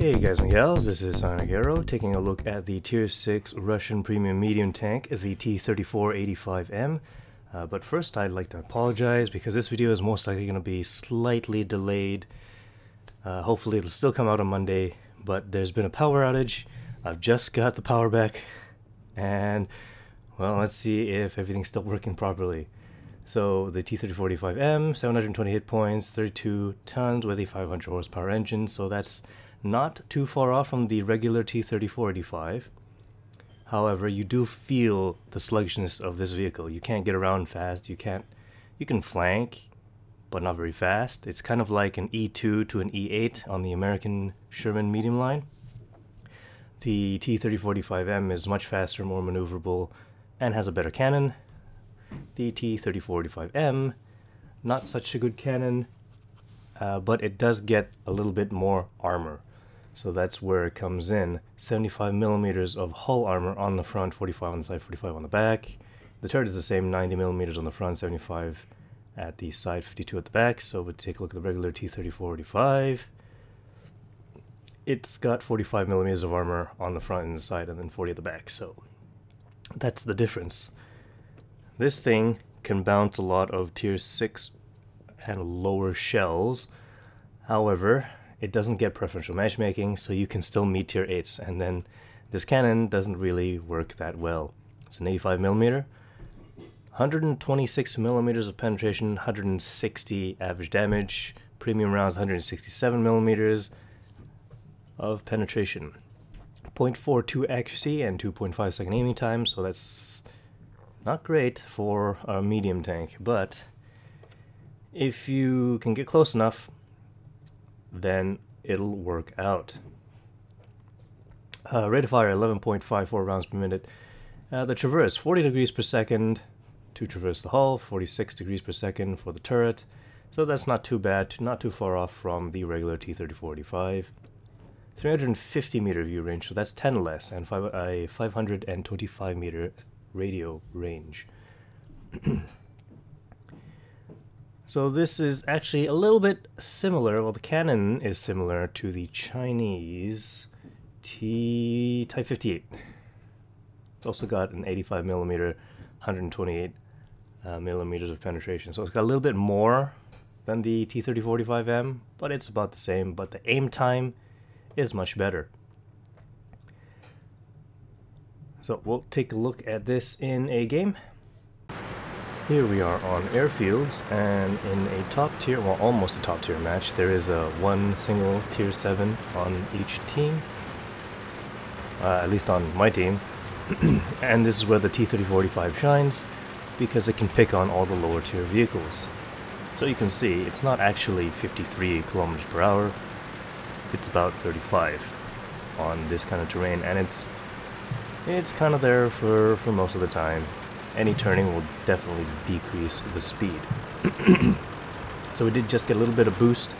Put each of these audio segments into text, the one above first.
Hey guys and gals, this is Sonic Arrow taking a look at the Tier 6 Russian Premium Medium Tank, the T-34-85M. But first I'd like to apologize because this video is most likely going to be slightly delayed. Hopefully it'll still come out on Monday, but there's been a power outage. I've just got the power back, and well, let's see if everything's still working properly. So the T-34-85M, 720 hit points, 32 tons with a 500 horsepower engine, so that's not too far off from the regular T-34-85. However, you do feel the sluggishness of this vehicle. You can't get around fast. You can flank, but not very fast. It's kind of like an E2 to an E8 on the American Sherman medium line. The T-34-85M is much faster, more maneuverable, and has a better cannon. The T-34-85M, not such a good cannon, but it does get a little bit more armor. So that's where it comes in. 75 millimeters of hull armor on the front, 45 on the side, 45 on the back. The turret is the same, 90 millimeters on the front, 75 at the side, 52 at the back. So we'll take a look at the regular T-34-85. It's got 45 millimeters of armor on the front and the side, and then 40 at the back. So that's the difference. This thing can bounce a lot of Tier 6 and lower shells. However, it doesn't get preferential matchmaking, so you can still meet Tier 8s, and then this cannon doesn't really work that well. It's an 85 millimeter, 126 millimeters of penetration, 160 average damage, premium rounds 167 millimeters of penetration, 0.42 accuracy and 2.5 second aiming time, so that's not great for a medium tank, but if you can get close enough, then it'll work out. Rate of fire 11.54 rounds per minute. The traverse 40 degrees per second to traverse the hull, 46 degrees per second for the turret. So that's not too bad, not too far off from the regular T-34-85. 350 meter view range, so that's 10 less, and a 525 meter radio range. So this is actually a little bit similar, well, the cannon is similar to the Chinese Type 58. It's also got an 85 millimeter, 128 millimeters of penetration. So it's got a little bit more than the T-34-85M, but it's about the same, but the aim time is much better. So we'll take a look at this in a game. Here we are on airfields, and in a top tier, well, almost a top tier match, there is one single tier 7 on each team, at least on my team. And this is where the T-34-85 shines, because it can pick on all the lower tier vehicles. So you can see it's not actually 53 kilometers per hour, it's about 35 on this kind of terrain, and it's kind of there for most of the time. Any turning will definitely decrease the speed. So we did just get a little bit of boost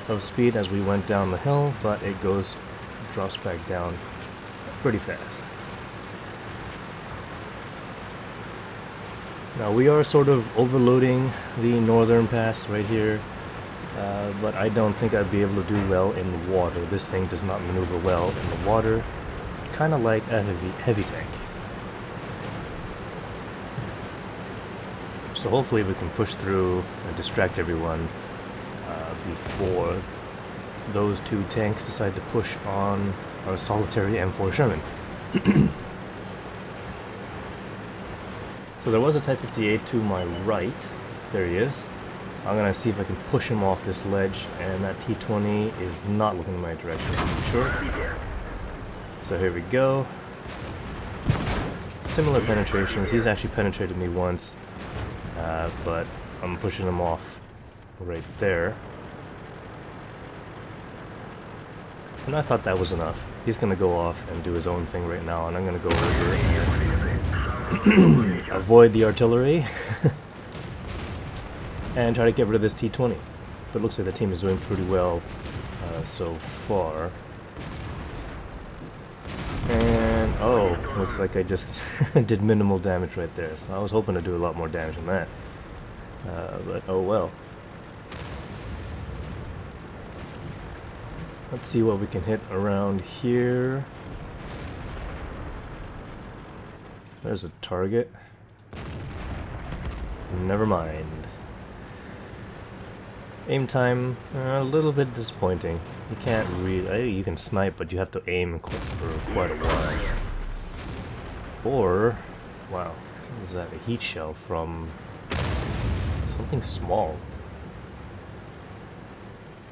of speed as we went down the hill, but it drops back down pretty fast. Now we are sort of overloading the northern pass right here, but I don't think I'd be able to do well in water. This thing does not maneuver well in the water, kind of like a heavy tank. So hopefully we can push through and distract everyone before those two tanks decide to push on our solitary M4 Sherman. So there was a Type 58 to my right. There he is. I'm going to see if I can push him off this ledge, and that T-20 is not looking in my direction. Sure. So here we go. Similar penetrations. He's actually penetrated me once. But I'm pushing him off right there. And I thought that was enough. He's going to go off and do his own thing right now, and I'm going to go over here. Avoid the artillery. And try to get rid of this T-20. But it looks like the team is doing pretty well so far. And, oh, looks like I just did minimal damage right there. So I was hoping to do a lot more damage than that. But oh well. Let's see what we can hit around here. There's a target. Never mind. Aim time, a little bit disappointing. You can't really... you can snipe, but you have to aim for quite a while. Or... wow, what was that? A heat shell from... something small.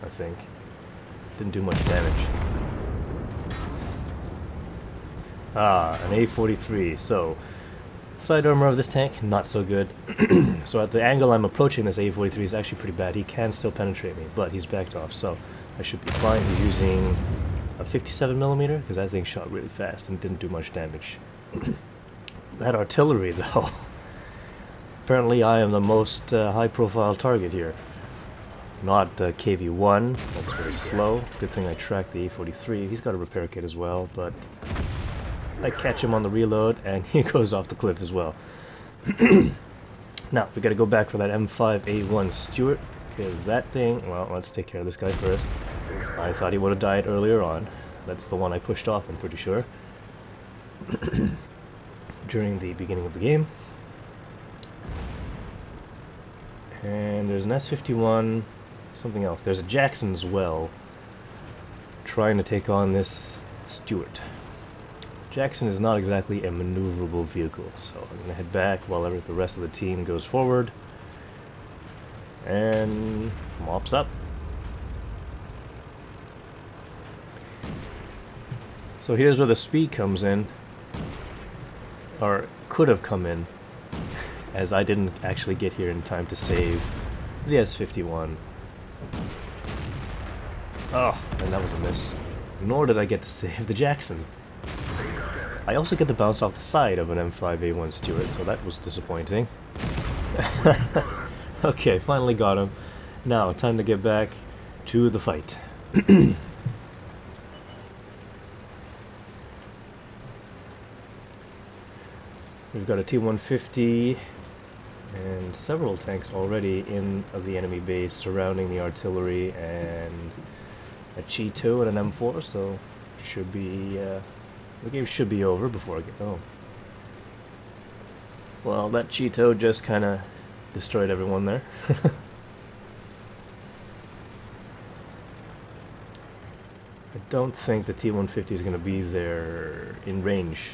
I think. Didn't do much damage. Ah, an A43. So, side armor of this tank, not so good. So at the angle I'm approaching this A43 is actually pretty bad. He can still penetrate me, but he's backed off, so I should be fine. He's using a 57mm, because that thing shot really fast and didn't do much damage. That artillery, though. Apparently I am the most high-profile target here. Not KV-1, that's very slow. Good thing I tracked the A43. He's got a repair kit as well, but I catch him on the reload and he goes off the cliff as well. Now, we gotta go back for that M5A1 Stuart, because that thing, well, let's take care of this guy first. I thought he would have died earlier on. That's the one I pushed off, I'm pretty sure. During the beginning of the game. And there's an S51, something else. There's a Jackson as well, trying to take on this Stuart. Jackson is not exactly a maneuverable vehicle, so I'm going to head back while the rest of the team goes forward and mops up. So here's where the speed comes in, or could have come in, as I didn't actually get here in time to save the S51. Oh, and that was a miss. Nor did I get to save the Jackson. I also get to bounce off the side of an M5A1 Stuart, so that was disappointing. Okay, finally got him. Now, time to get back to the fight. We've got a T-150 and several tanks already in the enemy base surrounding the artillery, and a Cheeto and an M4, so should be the game should be over before I get home. Well, that Cheeto just kind of destroyed everyone there. I don't think the T-150 is going to be there in range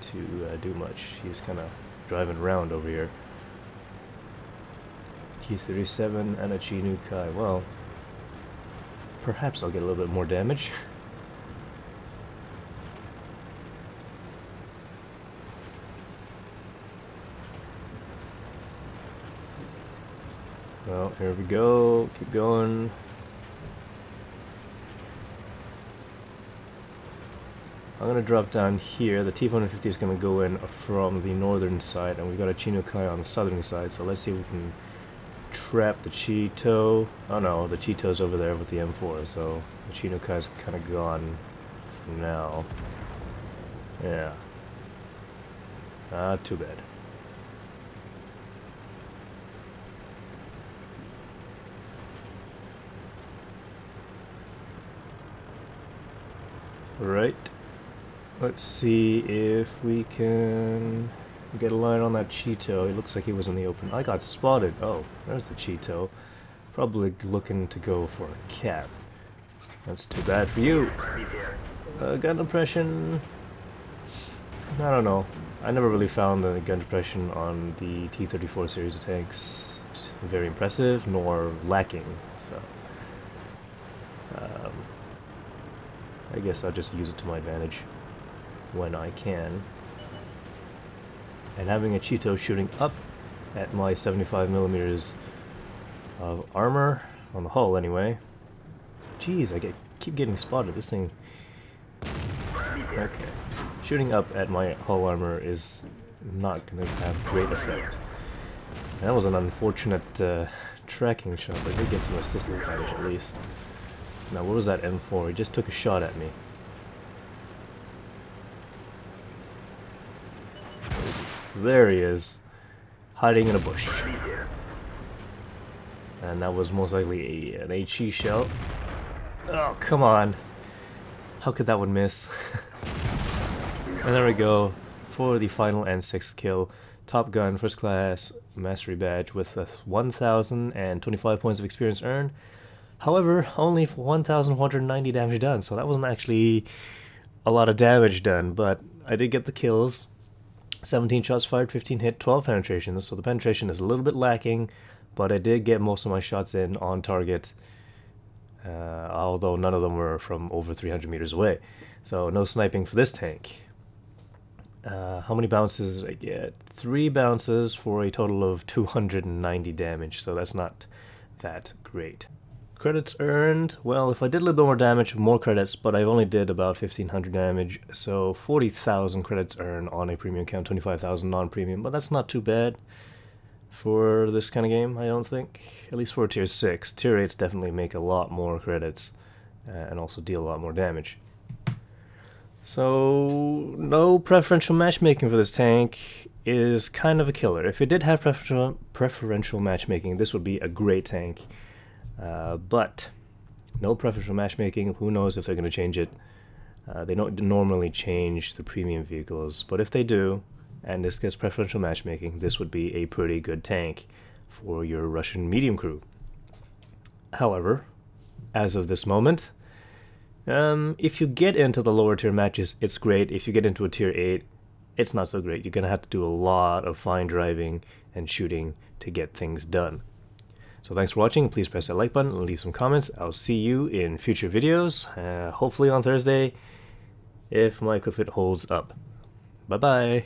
to do much. He's kind of driving around over here. T-37 and a Chi-Nu-Kai. Well, perhaps I'll get a little bit more damage. Well, here we go. Keep going. I'm going to drop down here. The T-150 is going to go in from the northern side, and we've got a Chi-Nu-Kai on the southern side, so let's see if we can trap the Cheeto. Oh no, the Cheeto's over there with the M4, so the Chi-Nu-Kai's kind of gone for now. Yeah. Too bad. Right. Let's see if we can get a line on that Cheeto. It looks like he was in the open. I got spotted. Oh, there's the Cheeto. Probably looking to go for a cap. That's too bad for you. Gun depression. I don't know. I never really found the gun depression on the T-34 series of tanks very impressive, nor lacking. So, I guess I'll just use it to my advantage when I can. And having a Cheeto shooting up at my 75mm of armor, on the hull anyway. Jeez, I keep getting spotted. This thing... Okay. Shooting up at my hull armor is not going to have great effect. And that was an unfortunate tracking shot, but I did get some assistance damage at least. Now, what was that M4? He just took a shot at me. There he is, hiding in a bush. And that was most likely an HE shell. Oh, come on. How could that one miss? And there we go for the final and 6th kill. Top Gun, First Class, Mastery Badge with 1,025 points of experience earned. However, only 1,190 damage done, so that wasn't actually a lot of damage done, but I did get the kills. 17 shots fired, 15 hit, 12 penetrations, so the penetration is a little bit lacking, but I did get most of my shots in on target, although none of them were from over 300 meters away. So no sniping for this tank. How many bounces did I get? 3 bounces for a total of 290 damage, so that's not that great. Credits earned, well, if I did a little bit more damage, more credits, but I only did about 1,500 damage, so 40,000 credits earned on a premium account, 25,000 non-premium, but that's not too bad for this kind of game, I don't think. At least for tier 6. Tier 8s definitely make a lot more credits and also deal a lot more damage. So, no preferential matchmaking for this tank is kind of a killer. If it did have preferential matchmaking, this would be a great tank. But no preferential matchmaking. Who knows if they're going to change it. They don't normally change the premium vehicles, but if they do, and this gets preferential matchmaking, this would be a pretty good tank for your Russian medium crew. However, as of this moment, if you get into the lower tier matches, it's great. If you get into a tier 8, it's not so great. You're going to have to do a lot of fine driving and shooting to get things done. So thanks for watching. Please press that like button and leave some comments. I'll see you in future videos, hopefully on Thursday, if my equipment holds up. Bye-bye.